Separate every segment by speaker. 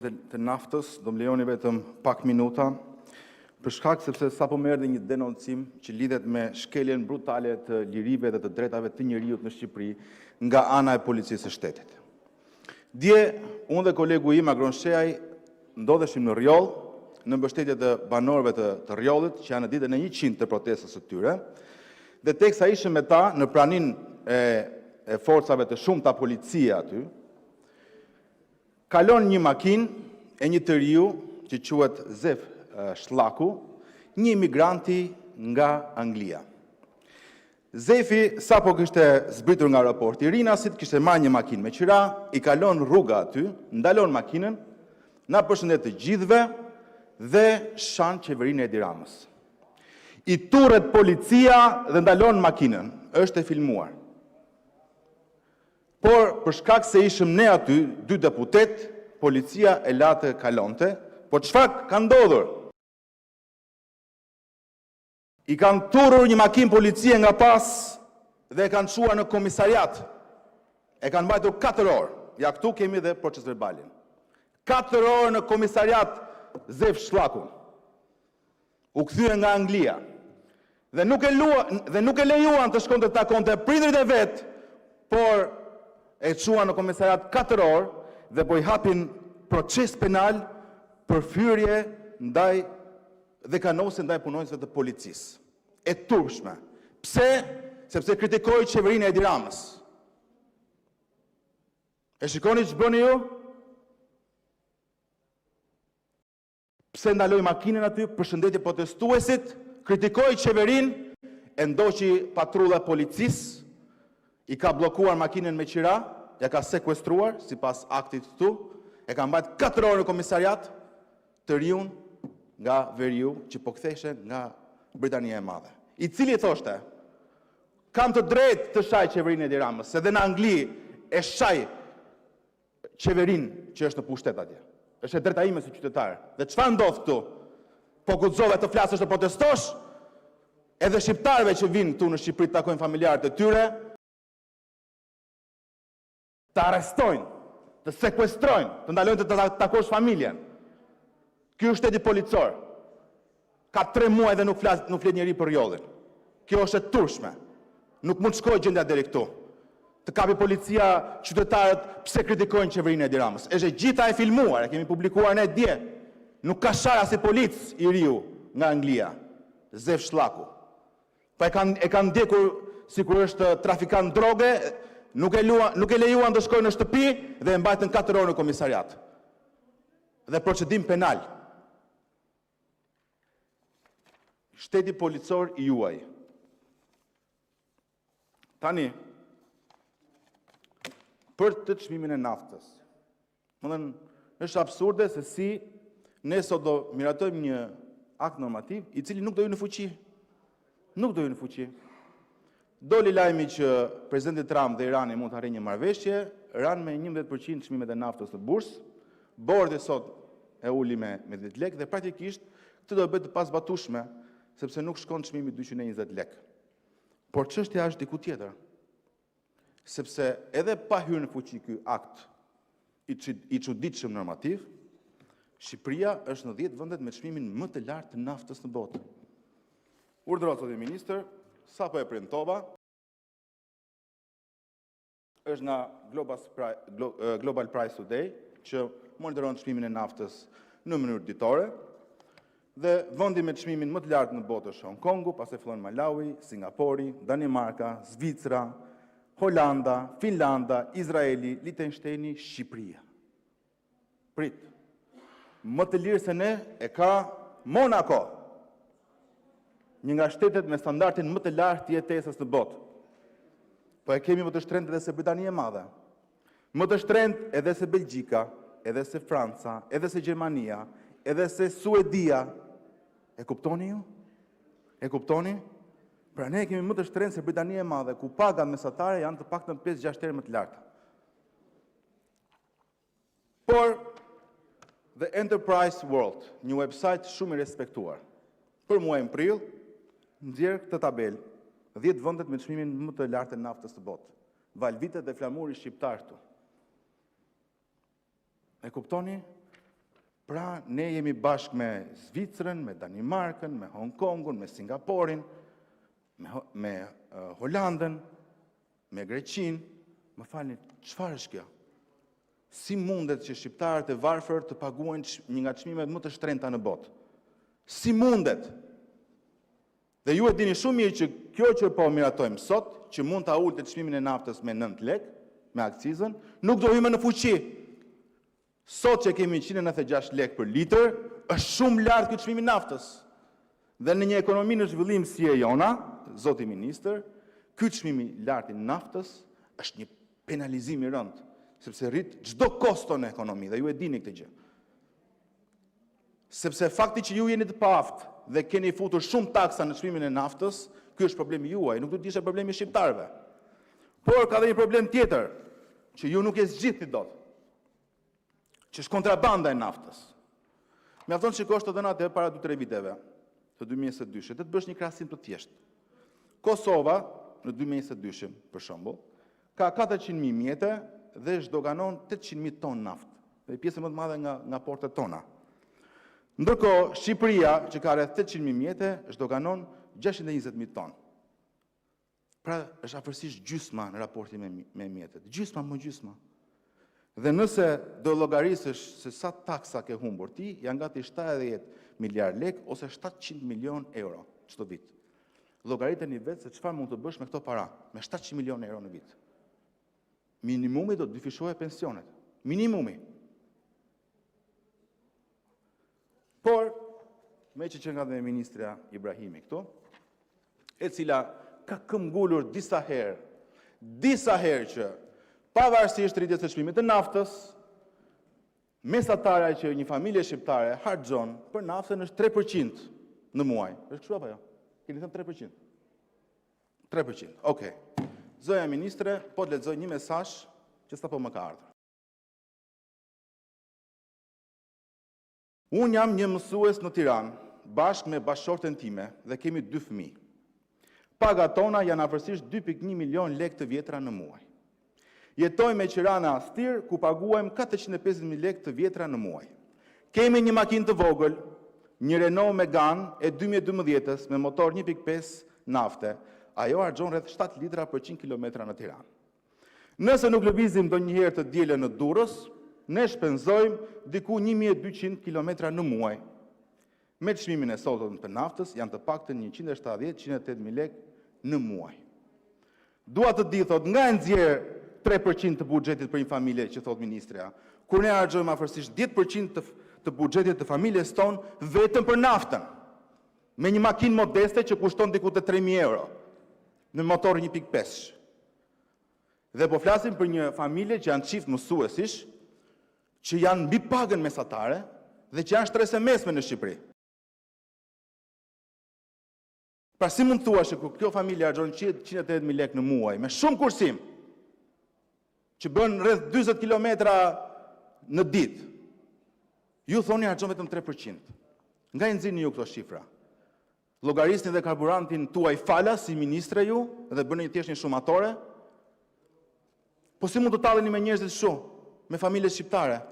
Speaker 1: të naftës, do më lejoni vetëm pak minuta, për shkak sepse sapo më erdhi një denoncim që lidhet me shkeljen brutale të lirive dhe të drejtave të njerëzit në Shqipëri nga ana e policisë së shtetit. Dje, unë dhe kolegu im Agron Sheaj ndodheshim në Rjoll, në mbështetje të banorëve të Rjollit, që janë në ditën e 100 të protestës së tyre, dhe teksa ishim me ta në pranin e forcave të shumta policie aty, kalon një makinë e një të riu që quhet Zef Shlaku, një imigranti nga Anglia. Zefi, sa po kishte zbritur nga aeroporti i Rinasit, kishte marrë një makinë me qira, i kalon rruga aty, ndalon makinën, na përshëndet të gjithëve dhe shan qeverinë e Edi Ramës. I turret policia dhe ndalon makinën, është e filmuar. Por, për shkak se ishim ne aty, dy deputet, policia e late kalonte, po çfarë ka ndodhur? I kanë turrur një makinë policie nga pas dhe e kanë çuar në komisariat. E kanë mbajtur 4 orë. Ja këtu kemi dhe proces verbalin. 4 orë në komisariat Zef Shlaku. U kthye nga Anglia. Dhe nuk e lejuan të shkonte të takonte prindërit e vet, por e çuan në komisariat 4 orë dhe po i hapin proces penal për fyrje ndaj dhe kanose ndaj punonjësve të policisë. E turpshme. Pse? Sepse kritikoi qeverinë e Edi Ramës. E shikoni që bëni ju? Pse ndaloi makinën aty, përshëndetje protestuesit, kritikoi qeverinë, e ndoqi patrulla policisë, i ka bllokuar makinën me qira, ja ka sekuestruar sipas aktit këtu, e ka mbajtur 4 orë në komisariat të riun nga veriu që po kthehej nga Britania e Madhe. I cili thoshte, kam të drejtë të shaj qeverinë e Edi Ramës, se dhe në Angli e shaj qeverinë që është në pushtet atje. Është e drejta ime si qytetar. Dhe çfarë ndodh këtu? Po guxove të flasësh të protestosh? Edhe shqiptarëve që vinë këtu në Shqipëri të takojnë familjarët e tyre, të arrestojnë, të sekuestrojnë, të ndalojnë të takosh familjen. Ky është shteti policor. Ka 3 muaj dhe nuk flet njeri për Rjollin. Kjo është e turpshme. Nuk mund të shkojë gjendja deri këtu. Të kapi policia qytetarët pse kritikojnë qeverinë e Edi Ramës. Është gjitha e filmuar, e kemi publikuar ne dje. Nuk ka shara si polic i riu nga Anglia, Zef Shlaku. Pa e kanë ndjekur sikur është trafikant droge, nuk e lejuan të shkojnë në shtëpi dhe e mbajtën 4 orë në komisariat. Dhe procedim penal. Shteti policor i juaj. Tani, për të çmimin e naftës. Është absurde se si ne sot do miratojmë një akt normativ i cili nuk do hyjë në fuqi. Nuk do hyjë në fuqi. Doli lajmi që presidenti Trump dhe Irani mund të arrijnë një marrëveshje, ranë me 11% çmimet e naftës në bursë, bordi sot e uli me 10 lekë dhe praktikisht këtë do bëhet të pasbatueshme, sepse nuk shkon çmimi 220 lekë. Por çështja është diku tjetër. Sepse edhe pa hyrë në fuqi ky akt i çuditshëm normativ, Shqipëria është në 10 vendet me çmimin më të lartë të naftës në botë. Urdhëro zoti ministër, sapo e printova, është nga Global Price Today, që monitoron çmimin e naftës në mënyrë ditore, dhe vendi me çmimin më të lartë në botë është Hong Kongu, pastaj fillon Malawi, Singapori, Danimarka, Zvicra, Holanda, Finlanda, Izraeli, Liechtensteini, Shqipëria. Prit. Më të lirë se ne e ka Monaco, një nga shtetet me standardin më të lartë të jetesës në botë. Po e kemi më të shtrenjtë edhe se Britania e Madhe. Më të shtrenjtë edhe se Belgjika, edhe se Franca, edhe se Gjermania, edhe se Suedia. E kuptoni ju? E kuptoni? Pra ne kemi më të shtrenjtë se Britania e Madhe, ku pagat mesatare janë të paktën 5-6 herë më të larta. Por The Enterprise World, një website shumë i respektuar, për muajin prill, nxjerr këtë tabelë, 10 vendet me çmimin më të lartë të naftës të botë. Valvitet dhe flamuri shqiptar këtu. E kuptoni? Pra, ne jemi bashkë me Zvicrën, me Danimarkën, me Hong Kongun, me Singaporin, me Holandën, me Greqinë. Më falni, çfarë është kjo? Si mundet që shqiptarët e varfër të paguajnë një nga çmimet më të shtrenjta në botë? Si mundet? Dhe ju e dini shumë mirë që kjo që po miratojmë sot, që mund ta ulët çmimin e naftës me 9 lekë, me akcizën, nuk do hymë në fuqi. Sot që kemi 196 lekë për litër, është shumë lartë ky çmimi i naftës. Dhe në një ekonomi në zhvillim si e jona, zoti ministër, ky çmim i lartë i naftës është një penalizim i rëndë, sepse rrit çdo kosto në ekonomi dhe ju e dini këtë gjë. Sepse fakti që ju jeni të paaftë dhe keni futur shumë taksa në çmimin e naftës, ky është problemi juaj, nuk do të ishte problemi i shqiptarëve. Por ka dhe një problem tjetër, që ju nuk e zgjidhni dot, që është kontrabanda e naftës. Mjafton shikosh të dhënat e para 2-3 viteve, të 2022, të bësh një krahasim të thjeshtë. Kosova, në 2022, për shembull, ka 400.000 mjete dhe zhdoganon 800.000 ton naftë, dhe pjesë më të madhe nga portet tona. Ndërkohë, Shqipëria, që ka rreth 800.000 mjete, zhdoganon 620.000 ton. Pra, është afërsisht gjysma në raportin me mjetet. Gjysma më gjysma. Dhe nëse do llogarisësh se sa taksa ke humbur ti, janë gati 70 miliard lek ose 700 milion euro çdo vit. Llogariteni vetë se çfarë mund të bësh me këto para, me 700 milion euro në vit. Minimumi do të dyfishohet pensionet. Minimumi. Por, me që nga dhe ministra Ibrahimi këtu, e cila ka këmbgulur disa herë që pavarësisht rritjes së çmimit të naftës, mesatara që një familje shqiptare harxhon për naftën është 3% në muaj. Është kështu apo jo? Keni thënë 3%? 3%. Okej. Zoja ministre, po të lexoj një mesazh që sapo më ka ardhur. Unë jam një mësues në Tiranë, bashkë me bashkëshorten time dhe kemi 2 fëmijë. Pagat tona janë afërsisht 2.1 milion lekë të vjetra në muaj. Jetoj me qirana Astir, ku paguajmë 450.000 lekë të vjetra në muaj. Kemi një makinë të vogël, një Renault Megane e 2012-s me motor 1.5 nafte. Ajo harxhon rreth 7 litra për 100 km në Tiranë. Nëse nuk lëvizim ndonjëherë të dielën në Durrës, ne shpenzojmë diku 1200 km në muaj. Me çmimin e sotëm të naftës janë të paktën 170-180.000 lekë në muaj. Dua të di, thot, nga e nxjerr 3% të buxhetit për një familje, që thot ministrja, kur ne harxojmë afërsisht 10% të buxhetit të familjes tonë vetëm për naftën, me një makinë modeste që kushton diku te 3.000 euro, në motor 1.5. Dhe po flasim për një familje që janë çift mësuesish, që janë mbi pagën mesatare dhe që janë shtresë mesme në Shqipëri. Pra si mund thua që kjo familje harxhon 180.000 lekë në muaj, me shumë kursim, që bën rreth 40 kilometra në ditë, ju thoni harxhon vetëm 3%. Nga i nxirni ju këto shifra? Llogarisni dhe karburantin tuaj falas si ministre ju dhe bëni thjesht një shumatore? Po si mund të talleni me njerëzit shumë, me familjet shqiptare?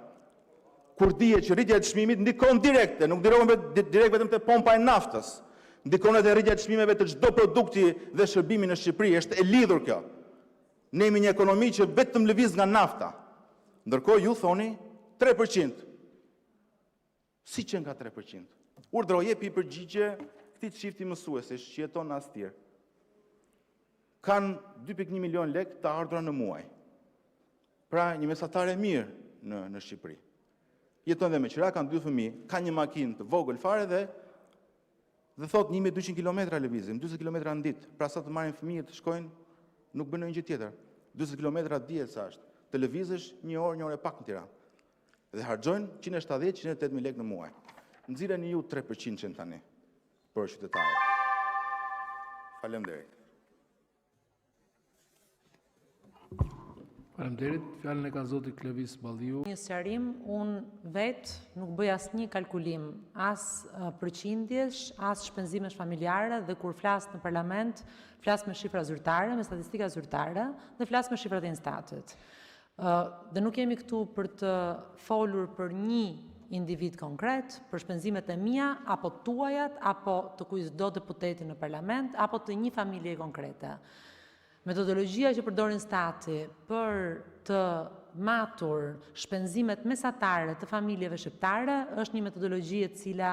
Speaker 1: Kur dihet që rritja e çmimit ndikon direkte, nuk ndikon direkt vetëm te pompa e naftës. Ndikon edhe rritja e çmimeve të çdo produkti dhe shërbimi në Shqipëri, është e lidhur kjo. Ne jemi një ekonomi që vetëm lëviz nga nafta. Ndërkohë ju thoni 3%. Si që nga 3%? Urdhro jepi përgjigje këtij çifti mësuesish që jeton në Astir. Kanë 2.1 milion lekë të ardhura në muaj. Pra një mesatare mirë në Shqipëri. Jeton dhe me qira, kanë 2 fëmijë, kanë një makinë të vogël fare dhe thot 1200 km lëvizim, 40 km në ditë. Pra sa të marrin fëmijët të shkojnë, nuk bën ndonjë gjë tjetër. 40 km dihet sa është. Të lëvizësh një orë pak në Tiranë. Dhe harxojnë 170-180.000 lekë në muaj. Nxirreni ju 3% tani për qytetarët. Faleminderit.
Speaker 2: Faleminderit. Fjalën e ka zoti Klevis Balliu.
Speaker 3: Një sqarim, unë vetë nuk bëj asnjë kalkulim, as përqindjesh, as shpenzimesh familjare dhe kur flas në parlament, flas me shifra zyrtare, me statistika zyrtare dhe flas me shifrat e Instatit. Dhe nuk jemi këtu për të folur për një individ konkret, për shpenzimet e mia, apo tuajat, apo të kujtdo deputeti në parlament, apo të një familje konkrete. Metodologjia që përdorin stati për të matur shpenzimet mesatare të familjeve shqiptare është një metodologji e cila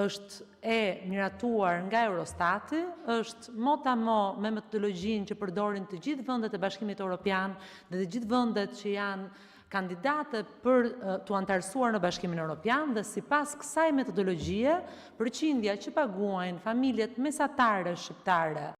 Speaker 3: është e miratuar nga Eurostati, është mo me metodologjinë që përdorin të gjithë vendet e Bashkimit Evropian dhe të gjithë vendet që janë kandidate për të antarësuar në Bashkimin Evropian dhe sipas kësaj metodologjie, përqindja që paguajnë familjet mesatare shqiptare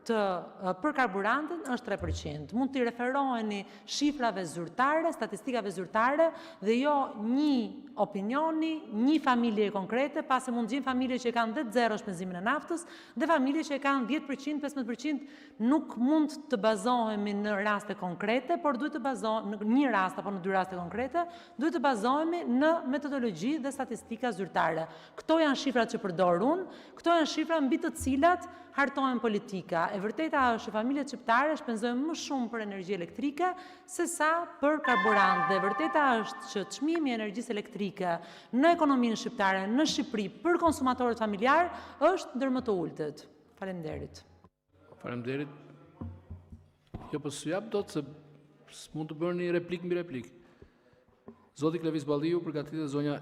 Speaker 3: për karburantën është 3%. Mund të referoheni shifrave zyrtare, statistikave zyrtare dhe jo një opinioni, një familje konkrete, pasi mund të gjejmë familje që kanë dhe 0 shpenzimin e naftës dhe familje që kanë 10%, 15%, nuk mund të bazohemi në raste konkrete, por duhet të bazohemi në një rast apo në 2 raste konkrete, duhet të bazohemi në metodologji dhe statistika zyrtare. Këto janë shifrat që përdor unë, këto janë shifra mbi të cilat hartohen politika. E vërteta është që familjet shqiptare shpenzojnë më shumë për energji elektrike se sa për karburant. Dhe e vërteta është që çmimi i energjisë elektrike në ekonominë shqiptare, në Shqipëri, për konsumatorët familjar, është ndër më të ulët. Faleminderit.
Speaker 2: Faleminderit. Jo, po s'ju jap dot se mund të bëni replik mbi replik. Zoti Klevis Balliu, përgatitet zonja